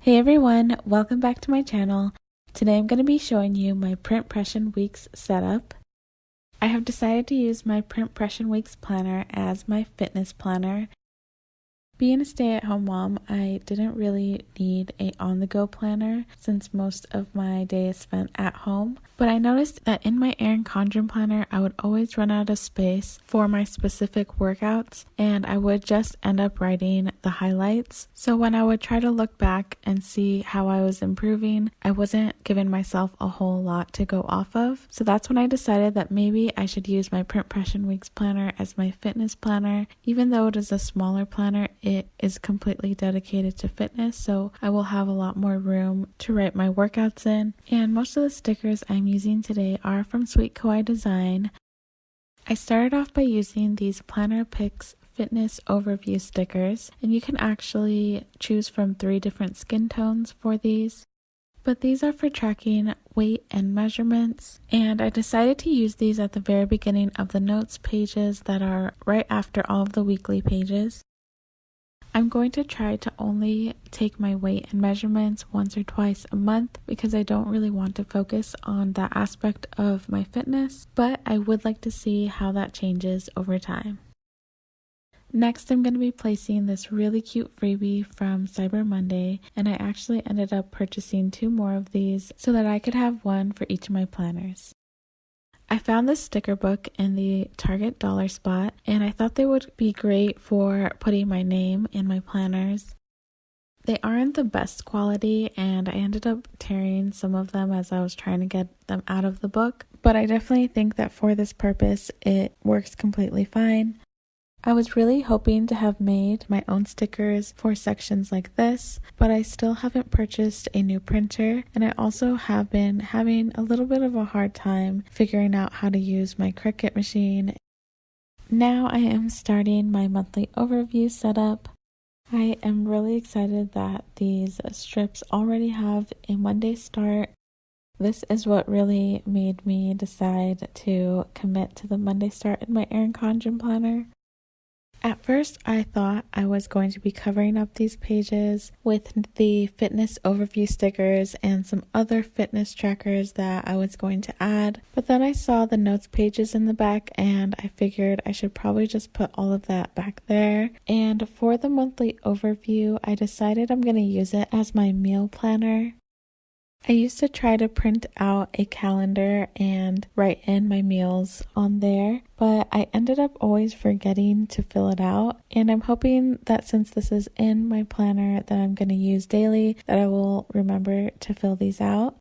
Hey everyone, welcome back to my channel. Today I'm going to be showing you my PrintPression Weeks setup. I have decided to use my PrintPression Weeks planner as my fitness planner. Being a stay-at-home mom, I didn't really need a on-the-go planner since most of my day is spent at home. But I noticed that in my Erin Condren planner, I would always run out of space for my specific workouts, and I would just end up writing the highlights. So when I would try to look back and see how I was improving, I wasn't giving myself a whole lot to go off of. So that's when I decided that maybe I should use my PrintPression Weeks planner as my fitness planner. Even though it is a smaller planner, it is completely dedicated to fitness, so I will have a lot more room to write my workouts in. And most of the stickers I'm using today are from Sweet Kawaii Design. I started off by using these Planner Picks Fitness Overview stickers, and you can actually choose from 3 different skin tones for these. But these are for tracking weight and measurements, and I decided to use these at the very beginning of the notes pages that are right after all of the weekly pages. I'm going to try to only take my weight and measurements once or twice a month because I don't really want to focus on that aspect of my fitness, but I would like to see how that changes over time. Next, I'm going to be placing this really cute freebie from Cyber Monday, and I actually ended up purchasing 2 more of these so that I could have one for each of my planners. I found this sticker book in the Target dollar spot, and I thought they would be great for putting my name in my planners. They aren't the best quality, and I ended up tearing some of them as I was trying to get them out of the book, but I definitely think that for this purpose, it works completely fine. I was really hoping to have made my own stickers for sections like this, but I still haven't purchased a new printer, and I also have been having a little bit of a hard time figuring out how to use my Cricut machine. Now I am starting my monthly overview setup. I am really excited that these strips already have a Monday start. This is what really made me decide to commit to the Monday start in my Erin Condren planner. At first, I thought I was going to be covering up these pages with the fitness overview stickers and some other fitness trackers that I was going to add, but then I saw the notes pages in the back and I figured I should probably just put all of that back there. And for the monthly overview, I decided I'm going to use it as my meal planner. I used to try to print out a calendar and write in my meals on there, but I ended up always forgetting to fill it out, and I'm hoping that since this is in my planner that I'm going to use daily, that I will remember to fill these out.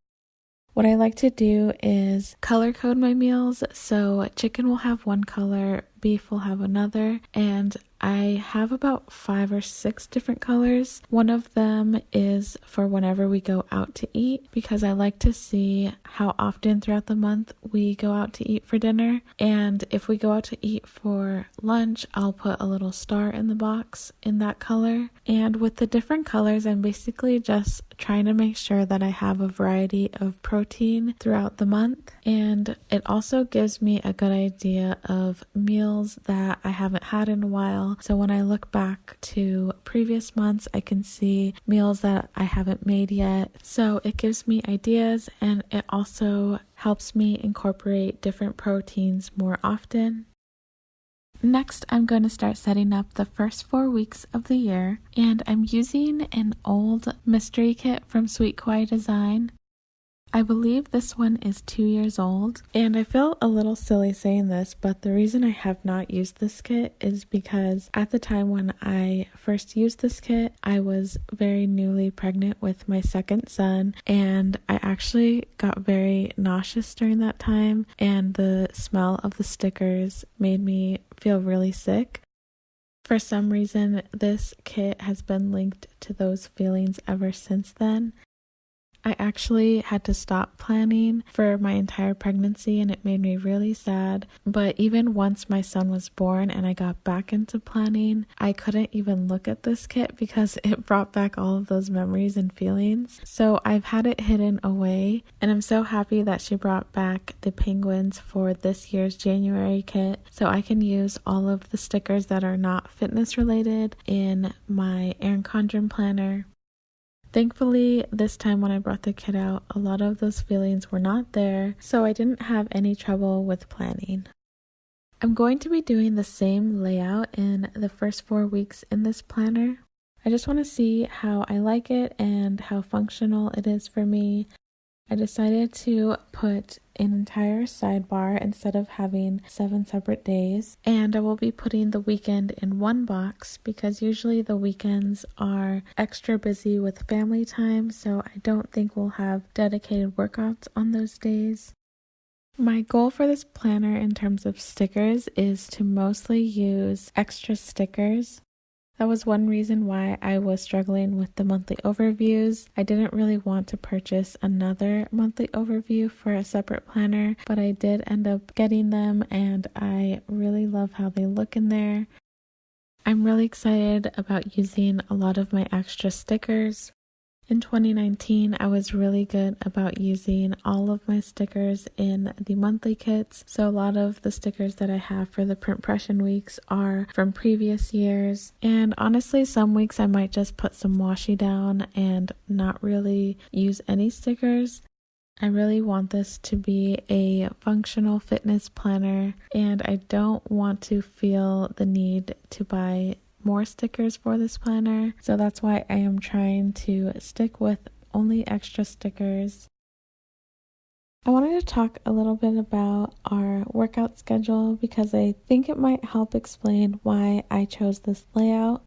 What I like to do is color code my meals, so chicken will have one color, beef will have another, and I have about 5 or 6 different colors. One of them is for whenever we go out to eat, because I like to see how often throughout the month we go out to eat for dinner. And if we go out to eat for lunch, I'll put a little star in the box in that color. And with the different colors, I'm basically just trying to make sure that I have a variety of protein throughout the month. And it also gives me a good idea of meals that I haven't had in a while. So when I look back to previous months, I can see meals that I haven't made yet. So it gives me ideas, and it also helps me incorporate different proteins more often. Next, I'm going to start setting up the first 4 weeks of the year, and I'm using an old mystery kit from Sweet Kawaii Design. I believe this one is 2 years old, and I feel a little silly saying this, but the reason I have not used this kit is because at the time when I first used this kit, I was very newly pregnant with my second son, and I actually got very nauseous during that time, and the smell of the stickers made me feel really sick. For some reason, this kit has been linked to those feelings ever since then. I actually had to stop planning for my entire pregnancy, and it made me really sad. But even once my son was born and I got back into planning, I couldn't even look at this kit because it brought back all of those memories and feelings. So I've had it hidden away, and I'm so happy that she brought back the penguins for this year's January kit, so I can use all of the stickers that are not fitness related in my Erin Condren planner. Thankfully, this time when I brought the kit out, a lot of those feelings were not there, so I didn't have any trouble with planning. I'm going to be doing the same layout in the first 4 weeks in this planner. I just want to see how I like it and how functional it is for me. I decided to put an entire sidebar instead of having 7 separate days, and I will be putting the weekend in one box because usually the weekends are extra busy with family time, so I don't think we'll have dedicated workouts on those days. My goal for this planner in terms of stickers is to mostly use extra stickers. That was one reason why I was struggling with the monthly overviews. I didn't really want to purchase another monthly overview for a separate planner, but I did end up getting them and I really love how they look in there. I'm really excited about using a lot of my extra stickers. In 2019, I was really good about using all of my stickers in the monthly kits. So a lot of the stickers that I have for the PrintPression Weeks are from previous years. And honestly, some weeks I might just put some washi down and not really use any stickers. I really want this to be a functional fitness planner, and I don't want to feel the need to buy more stickers for this planner, so that's why I am trying to stick with only extra stickers. I wanted to talk a little bit about our workout schedule because I think it might help explain why I chose this layout.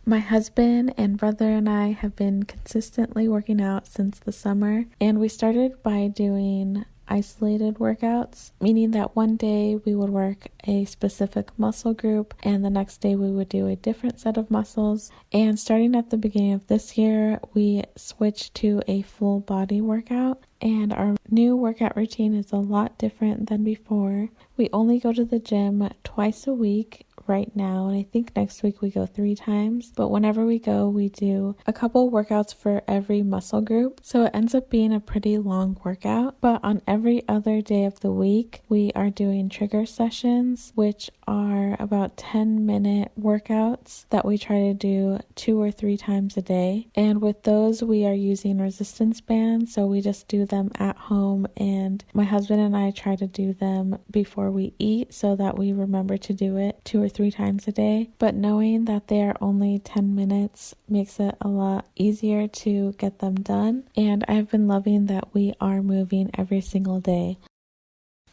My husband and brother and I have been consistently working out since the summer, and we started by doing isolated workouts, meaning that one day we would work a specific muscle group and the next day we would do a different set of muscles. And starting at the beginning of this year, we switched to a full body workout, and our new workout routine is a lot different than before. We only go to the gym twice a week right now, and I think next week we go 3 times, but whenever we go we do a couple workouts for every muscle group, so it ends up being a pretty long workout. But on every other day of the week we are doing trigger sessions, which are about 10-minute workouts that we try to do 2 or 3 times a day, and with those we are using resistance bands, so we just do them at home, and my husband and I try to do them before we eat so that we remember to do it 2 or 3 times a day. But knowing that they are only 10 minutes makes it a lot easier to get them done, and I've been loving that we are moving every single day.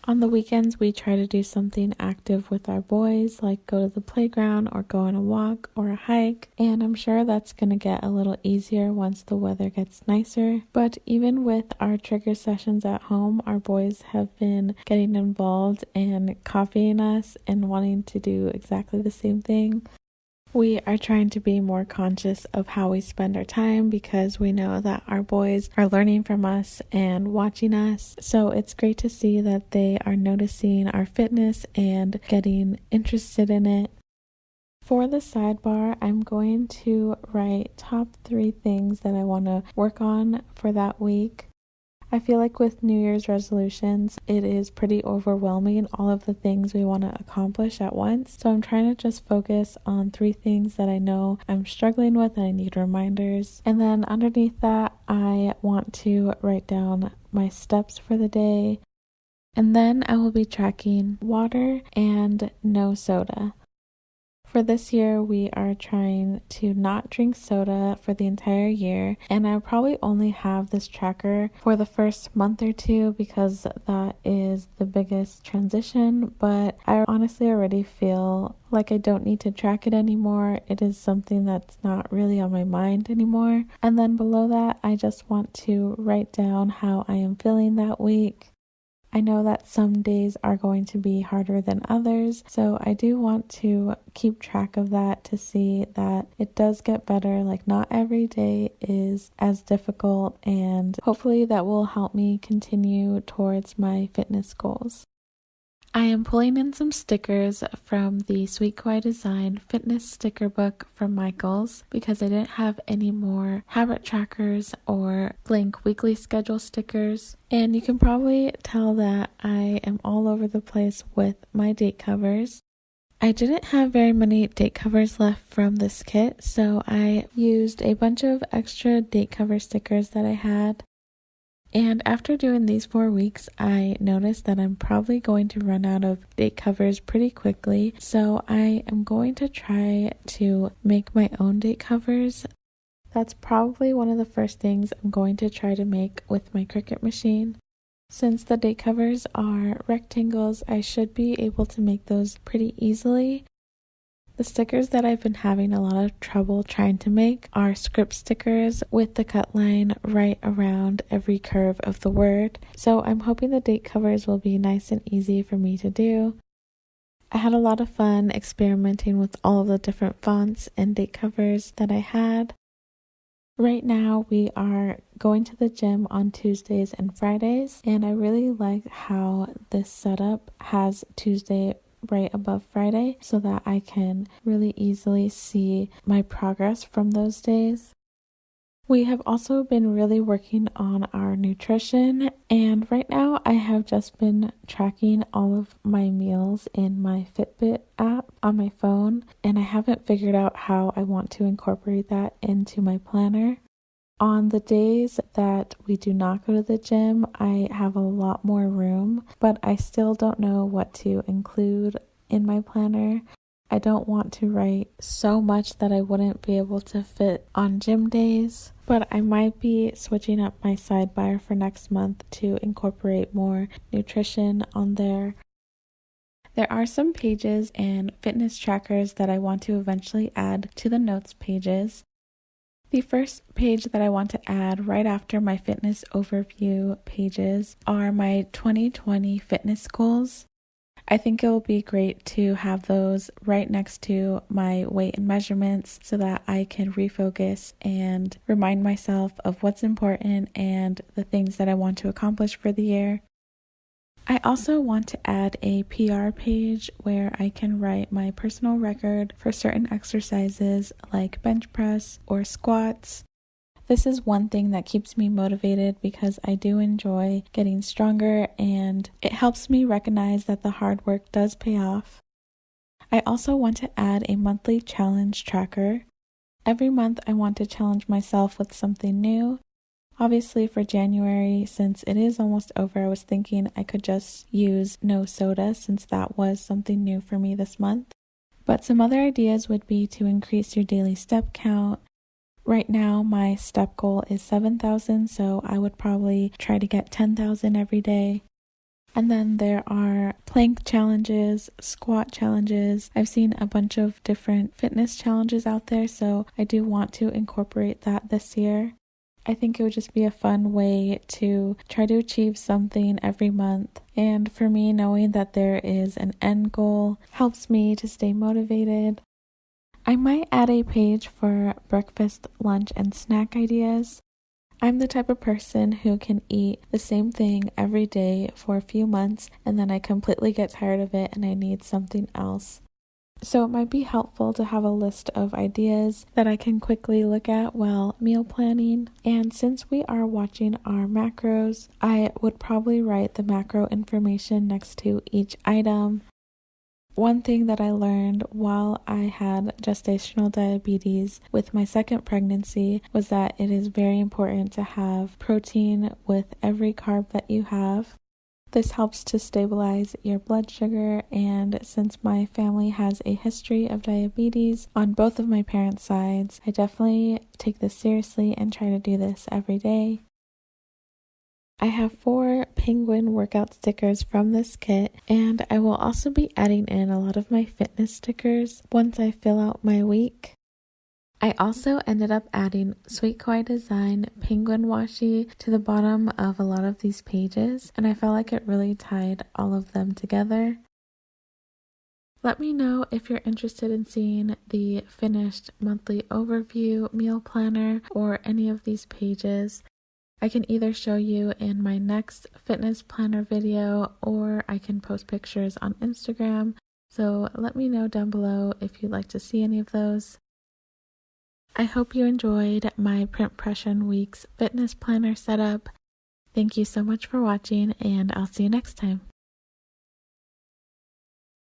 On the weekends, we try to do something active with our boys, like go to the playground or go on a walk or a hike, and I'm sure that's going to get a little easier once the weather gets nicer. But even with our trigger sessions at home, our boys have been getting involved and copying us and wanting to do exactly the same thing. We are trying to be more conscious of how we spend our time because we know that our boys are learning from us and watching us. So it's great to see that they are noticing our fitness and getting interested in it. For the sidebar, I'm going to write top 3 things that I want to work on for that week. I feel like with New Year's resolutions, it is pretty overwhelming, all of the things we want to accomplish at once. So I'm trying to just focus on 3 things that I know I'm struggling with and I need reminders. And then underneath that, I want to write down my steps for the day. And then I will be tracking water and no soda. For this year, we are trying to not drink soda for the entire year, and I'll probably only have this tracker for the first month or 2 because that is the biggest transition, but I honestly already feel like I don't need to track it anymore. It is something that's not really on my mind anymore. And then below that, I just want to write down how I am feeling that week. I know that some days are going to be harder than others, so I do want to keep track of that to see that it does get better. Like, not every day is as difficult, and hopefully that will help me continue towards my fitness goals. I am pulling in some stickers from the Sweet Kawaii Design fitness sticker book from Michaels because I didn't have any more habit trackers or blank weekly schedule stickers. And you can probably tell that I am all over the place with my date covers. I didn't have very many date covers left from this kit, so I used a bunch of extra date cover stickers that I had. And after doing these 4 weeks, I noticed that I'm probably going to run out of date covers pretty quickly, so I am going to try to make my own date covers. That's probably one of the first things I'm going to try to make with my Cricut machine. Since the date covers are rectangles, I should be able to make those pretty easily. The stickers that I've been having a lot of trouble trying to make are script stickers with the cut line right around every curve of the word. So I'm hoping the date covers will be nice and easy for me to do. I had a lot of fun experimenting with all of the different fonts and date covers that I had. Right now we are going to the gym on Tuesdays and Fridays, and I really like how this setup has Tuesday right above Friday so that I can really easily see my progress from those days. We have also been really working on our nutrition, and right now I have just been tracking all of my meals in my Fitbit app on my phone, and I haven't figured out how I want to incorporate that into my planner. On the days that we do not go to the gym, I have a lot more room, but I still don't know what to include in my planner. I don't want to write so much that I wouldn't be able to fit on gym days, but I might be switching up my sidebar for next month to incorporate more nutrition on there. There are some pages and fitness trackers that I want to eventually add to the notes pages. The first page that I want to add right after my fitness overview pages are my 2020 fitness goals. I think it will be great to have those right next to my weight and measurements so that I can refocus and remind myself of what's important and the things that I want to accomplish for the year. I also want to add a PR page where I can write my personal record for certain exercises like bench press or squats. This is one thing that keeps me motivated because I do enjoy getting stronger, and it helps me recognize that the hard work does pay off. I also want to add a monthly challenge tracker. Every month I want to challenge myself with something new. Obviously for January, since it is almost over, I was thinking I could just use no soda since that was something new for me this month. But some other ideas would be to increase your daily step count. Right now my step goal is 7,000, so I would probably try to get 10,000 every day. And then there are plank challenges, squat challenges. I've seen a bunch of different fitness challenges out there, so I do want to incorporate that this year. I think it would just be a fun way to try to achieve something every month. And for me, knowing that there is an end goal helps me to stay motivated. I might add a page for breakfast, lunch, and snack ideas. I'm the type of person who can eat the same thing every day for a few months and then I completely get tired of it and I need something else. So it might be helpful to have a list of ideas that I can quickly look at while meal planning. And since we are watching our macros, I would probably write the macro information next to each item. One thing that I learned while I had gestational diabetes with my second pregnancy was that it is very important to have protein with every carb that you have. This helps to stabilize your blood sugar, and since my family has a history of diabetes on both of my parents' sides, I definitely take this seriously and try to do this every day. I have 4 penguin workout stickers from this kit, and I will also be adding in a lot of my fitness stickers once I fill out my week. I also ended up adding Sweet Kawaii Design penguin washi to the bottom of a lot of these pages, and I felt like it really tied all of them together. Let me know if you're interested in seeing the finished monthly overview meal planner or any of these pages. I can either show you in my next fitness planner video or I can post pictures on Instagram, so let me know down below if you'd like to see any of those. I hope you enjoyed my PrintPression Weeks fitness planner setup. Thank you so much for watching, and I'll see you next time.